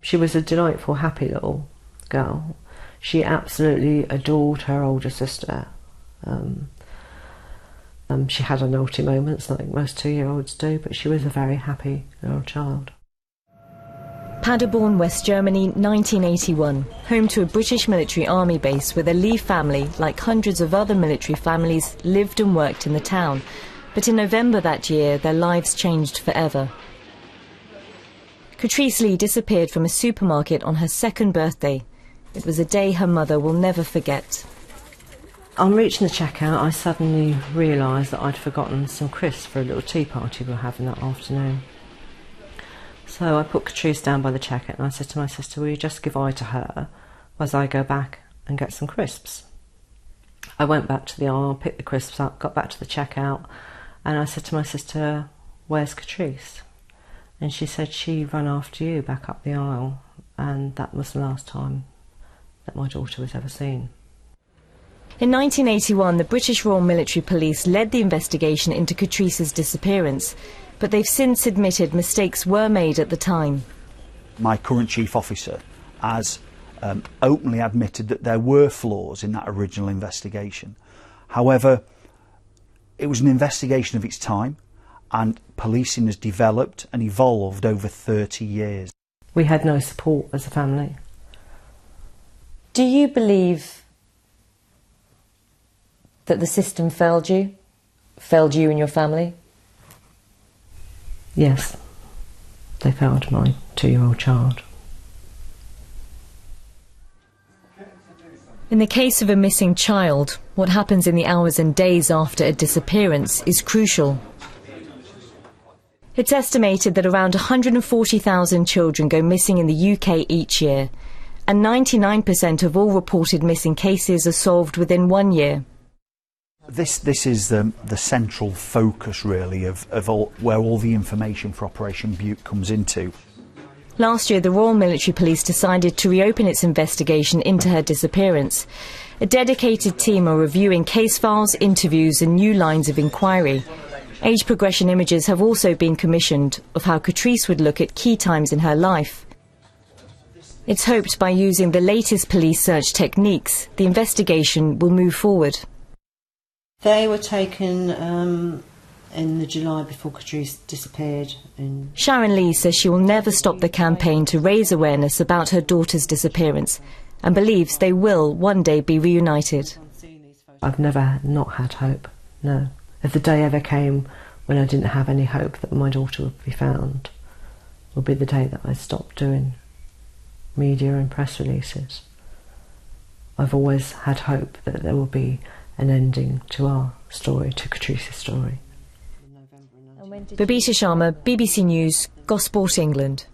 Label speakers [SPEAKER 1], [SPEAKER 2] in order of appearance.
[SPEAKER 1] She was a delightful, happy little girl. She absolutely adored her older sister. She had her naughty moments like most 2-year-olds do, but she was a very happy little child.
[SPEAKER 2] Paderborn, West Germany, 1981, home to a British military army base where the Lee family, like hundreds of other military families, lived and worked in the town. But in November that year, their lives changed forever. Katrice Lee disappeared from a supermarket on her 2nd birthday. It was a day her mother will never forget.
[SPEAKER 1] On reaching the checkout, I suddenly realised that I'd forgotten some crisps for a little tea party we were having that afternoon. So I put Katrice down by the checkout and I said to my sister, will you just give eye to her as I go back and get some crisps? I went back to the aisle, picked the crisps up, got back to the checkout, and I said to my sister, where's Katrice? And she said she ran after you back up the aisle, and that was the last time that my daughter was ever seen.
[SPEAKER 2] In 1981, the British Royal Military Police led the investigation into Katrice's disappearance, but they've since admitted mistakes were made at the time.
[SPEAKER 3] My current chief officer has openly admitted that there were flaws in that original investigation. However, it was an investigation of its time, and policing has developed and evolved over 30 years.
[SPEAKER 1] We had no support as a family.
[SPEAKER 2] Do you believe that the system failed you and your family?
[SPEAKER 1] Yes, they failed my 2-year-old child.
[SPEAKER 2] In the case of a missing child, what happens in the hours and days after a disappearance is crucial. It's estimated that around 140,000 children go missing in the UK each year, and 99% of all reported missing cases are solved within 1 year.
[SPEAKER 3] This is the central focus, really, of where all the information for Operation Butte comes into.
[SPEAKER 2] Last year, the Royal Military Police decided to reopen its investigation into her disappearance. A dedicated team are reviewing case files, interviews and new lines of inquiry. Age progression images have also been commissioned of how Katrice would look at key times in her life. It's hoped by using the latest police search techniques, the investigation will move forward.
[SPEAKER 1] They were taken in the July before Katrice disappeared.
[SPEAKER 2] Sharon Lee says she will never stop the campaign to raise awareness about her daughter's disappearance and believes they will one day be reunited.
[SPEAKER 1] I've never not had hope, no. If the day ever came when I didn't have any hope that my daughter would be found, would be the day that I stopped doing media and press releases. I've always had hope that there will be an ending to our story, to Katrice's story.
[SPEAKER 2] Babita Sharma, BBC News, Gosport, England.